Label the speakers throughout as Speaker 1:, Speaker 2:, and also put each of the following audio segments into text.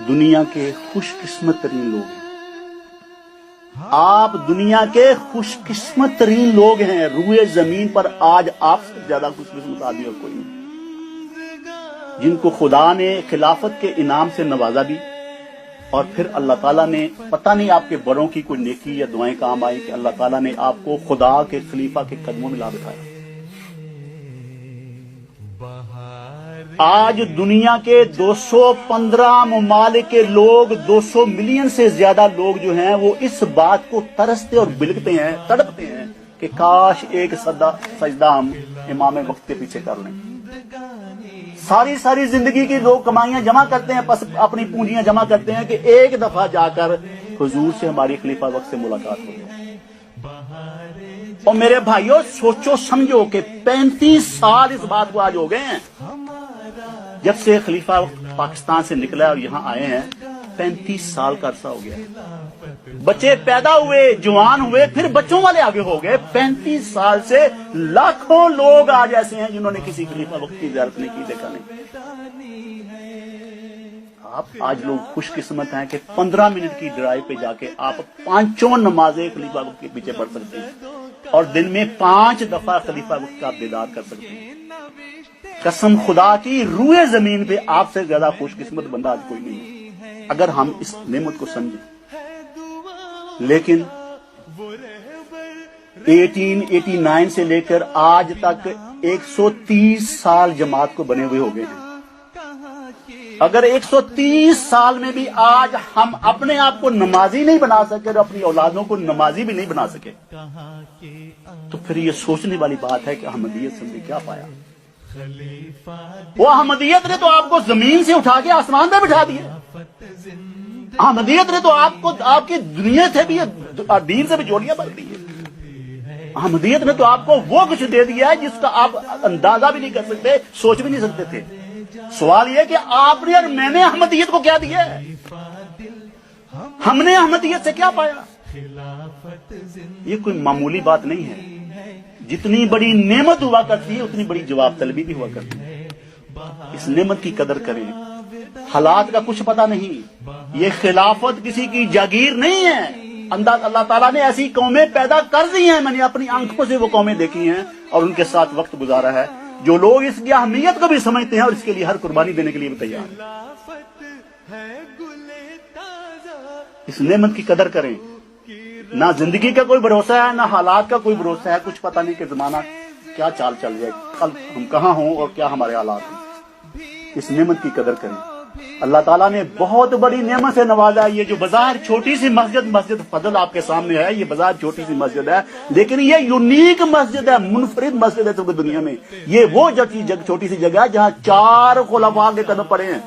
Speaker 1: دنیا کے خوش قسمت ترین لوگ ہیں. آپ دنیا کے خوش قسمت ترین لوگ ہیں. روئے زمین پر آج آپ سے زیادہ خوش قسمت آدمی اور کوئی نہیں، جن کو خدا نے خلافت کے انعام سے نوازا بھی، اور پھر اللہ تعالیٰ نے پتہ نہیں آپ کے بڑوں کی کوئی نیکی یا دعائیں کام آئی کہ اللہ تعالیٰ نے آپ کو خدا کے خلیفہ کے قدموں میں لا بٹھایا. آج دنیا کے 215 ممالک کے لوگ، 200 ملین سے زیادہ لوگ جو ہیں وہ اس بات کو ترستے اور بلکتے ہیں، تڑپتے ہیں کہ کاش ایک سجدہ ہم امام وقت کے پیچھے کر لیں. ساری زندگی کی لوگ کمائیاں جمع کرتے ہیں، پس اپنی پونجیاں جمع کرتے ہیں کہ ایک دفعہ جا کر حضور سے ہماری خلیفہ وقت سے ملاقات ہو جائے. اور میرے بھائیوں سوچو سمجھو کہ 35 سال اس بات کو آج ہو گئے ہیں جب سے خلیفہ وقت پاکستان سے نکلا اور یہاں آئے ہیں. 35 سال کا عرصہ ہو گیا. بچے پیدا ہوئے، جوان ہوئے، پھر بچوں والے آگے ہو گئے. 35 سال سے لاکھوں لوگ آج ایسے ہیں جنہوں نے کسی خلیفہ وقت کی زیارت نہیں کی، دیکھا نہیں. آپ آج لوگ خوش قسمت ہیں کہ 15 منٹ کی ڈرائیو پہ جا کے آپ 5 نمازیں خلیفہ وقت کے پیچھے پڑھ سکتے ہیں اور دن میں 5 دفعہ خلیفہ وقت کا آپ دیدار کر سکتے ہیں. قسم خدا کی روئے زمین پہ آپ سے زیادہ خوش قسمت بندہ آج کوئی نہیں ہے اگر ہم اس نعمت کو سمجھیں. لیکن 1889 سے لے کر آج تک 130 سال جماعت کو بنے ہوئے ہو گئے ہیں. اگر 130 سال میں بھی آج ہم اپنے آپ کو نمازی نہیں بنا سکے اور اپنی اولادوں کو نمازی بھی نہیں بنا سکے تو پھر یہ سوچنے والی بات ہے کہ احمدیت سے ہم نے کیا پایا. وہ احمدیت نے تو آپ کو زمین سے اٹھا کے آسمان پہ بٹھا دیا. احمدیت نے تو آپ کو آپ کی دنیا سے بھی دین سے بھی جوڑیاں بن دی ہے. احمدیت نے تو آپ کو وہ کچھ دے دیا ہے جس کا آپ اندازہ بھی نہیں کر سکتے، سوچ بھی نہیں سکتے تھے. سوال یہ کہ آپ نے اور میں نے احمدیت کو کیا دیا ہے؟ ہم نے احمدیت سے کیا پایا؟ یہ کوئی معمولی بات نہیں ہے. جتنی بڑی نعمت ہوا کرتی ہے اتنی بڑی جواب طلبی بھی ہوا کرتی ہے. اس نعمت کی قدر کریں. حالات کا کچھ پتہ نہیں. یہ خلافت کسی کی جاگیر نہیں ہے. اللہ تعالیٰ نے ایسی قومیں پیدا کر دی ہیں، میں نے اپنی آنکھوں سے وہ قومیں دیکھی ہیں اور ان کے ساتھ وقت گزارا ہے، جو لوگ اس کی اہمیت کو بھی سمجھتے ہیں اور اس کے لیے ہر قربانی دینے کے لیے بھی تیار ہیں. اس نعمت کی قدر کریں. نہ زندگی کا کوئی بھروسہ ہے، نہ حالات کا کوئی بھروسہ ہے. کچھ پتہ نہیں کہ زمانہ کیا چال چل جائے، کل ہم کہاں ہوں اور کیا ہمارے حالات ہیں. اس نعمت کی قدر کریں. اللہ تعالیٰ نے بہت بڑی نعمت سے نوازا. یہ جو بظاہر چھوٹی سی مسجد فضل آپ کے سامنے ہے، یہ بظاہر چھوٹی سی مسجد ہے لیکن یہ یونیک مسجد ہے، منفرد مسجد ہے پوری دنیا میں. یہ وہ چھوٹی سی جگہ ہے جہاں 4 خلفاء کے قدم پڑے ہیں.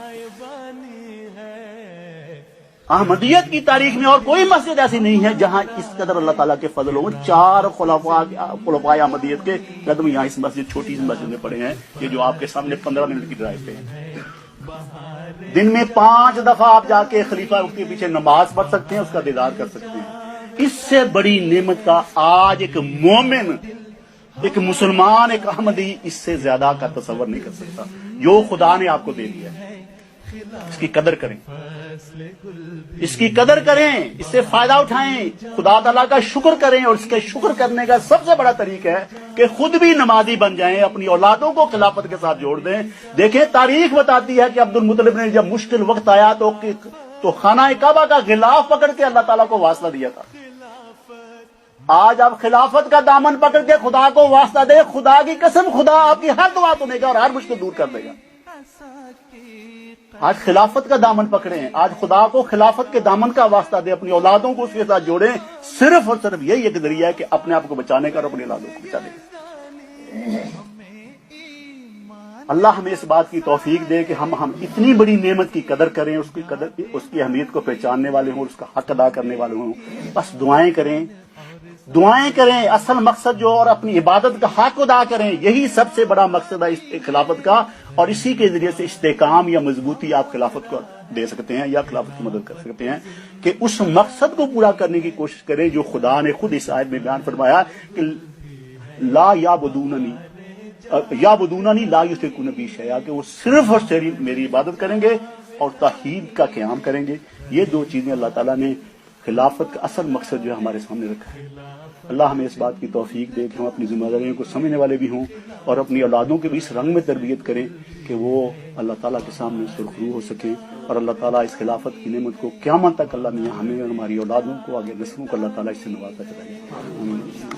Speaker 1: احمدیت کی تاریخ میں اور کوئی مسجد ایسی نہیں ہے جہاں اس قدر اللہ تعالیٰ کے فضل ہوں. 4 خلفاء احمدیت کے قدم یہاں اس مسجد، چھوٹی سی مسجد میں پڑے ہیں، یہ جو آپ کے سامنے 15 منٹ کی ڈرائیو پہ ہے. دن میں 5 دفعہ آپ جا کے خلیفہ وقت کے پیچھے نماز پڑھ سکتے ہیں، اس کا دیدار کر سکتے ہیں. اس سے بڑی نعمت کا آج ایک مومن، ایک مسلمان، ایک احمدی اس سے زیادہ کا تصور نہیں کر سکتا جو خدا نے آپ کو دے دیا ہے. اس کی قدر کریں، اس کی قدر کریں، اس سے فائدہ اٹھائیں، خدا تعالیٰ کا شکر کریں. اور اس کے شکر کرنے کا سب سے بڑا طریقہ ہے کہ خود بھی نمازی بن جائیں، اپنی اولادوں کو خلافت کے ساتھ جوڑ دیں. دیکھیں تاریخ بتاتی ہے کہ عبد المطلب نے جب مشکل وقت آیا تو خانہ کعبہ کا غلاف پکڑ کے اللہ تعالیٰ کو واسطہ دیا تھا. آج آپ خلافت کا دامن پکڑ کے خدا کو واسطہ دیں، خدا کی قسم خدا آپ کی ہر دعا سنے گا اور ہر مشکل دور کر دے گا. آج خلافت کا دامن پکڑیں، آج خدا کو خلافت کے دامن کا واسطہ دیں، اپنی اولادوں کو اس کے ساتھ جوڑیں. صرف اور صرف یہی ایک ذریعہ ہے کہ اپنے آپ کو بچانے کا اور اپنی اولادوں کو بچانے کا. اللہ ہمیں اس بات کی توفیق دے کہ ہم اتنی بڑی نعمت کی قدر کریں، اس کی اہمیت کو پہچاننے والے ہوں، اس کا حق ادا کرنے والے ہوں. بس دعائیں کریں. اصل مقصد جو اور اپنی عبادت کا حق ادا کریں، یہی سب سے بڑا مقصد ہے اس خلافت کا. اور اسی کے ذریعے سے استحکام یا مضبوطی آپ خلافت کو دے سکتے ہیں یا خلافت کی مدد کر سکتے ہیں کہ اس مقصد کو پورا کرنے کی کوشش کریں جو خدا نے خود اس آیت میں بیان فرمایا کہ لا یعبدوننی لا یشرکون بی شیئا، کہ وہ صرف اور صرف میری عبادت کریں گے اور توحید کا قیام کریں گے. یہ دو چیزیں اللہ تعالیٰ نے خلافت کا اصل مقصد جو ہے ہمارے سامنے رکھا ہے. اللہ ہمیں اس بات کی توفیق دے کہ ہم اپنی ذمہ داریوں کو سمجھنے والے بھی ہوں اور اپنی اولادوں کے بھی اس رنگ میں تربیت کریں کہ وہ اللہ تعالیٰ کے سامنے سرخرو ہو سکیں اور اللہ تعالیٰ اس خلافت کی نعمت کو قیامت تک اللہ میاں ہمیں اور ہماری اولادوں کو آگے نسلوں کو اللہ تعالیٰ اس سے نوازتا چلا جائے.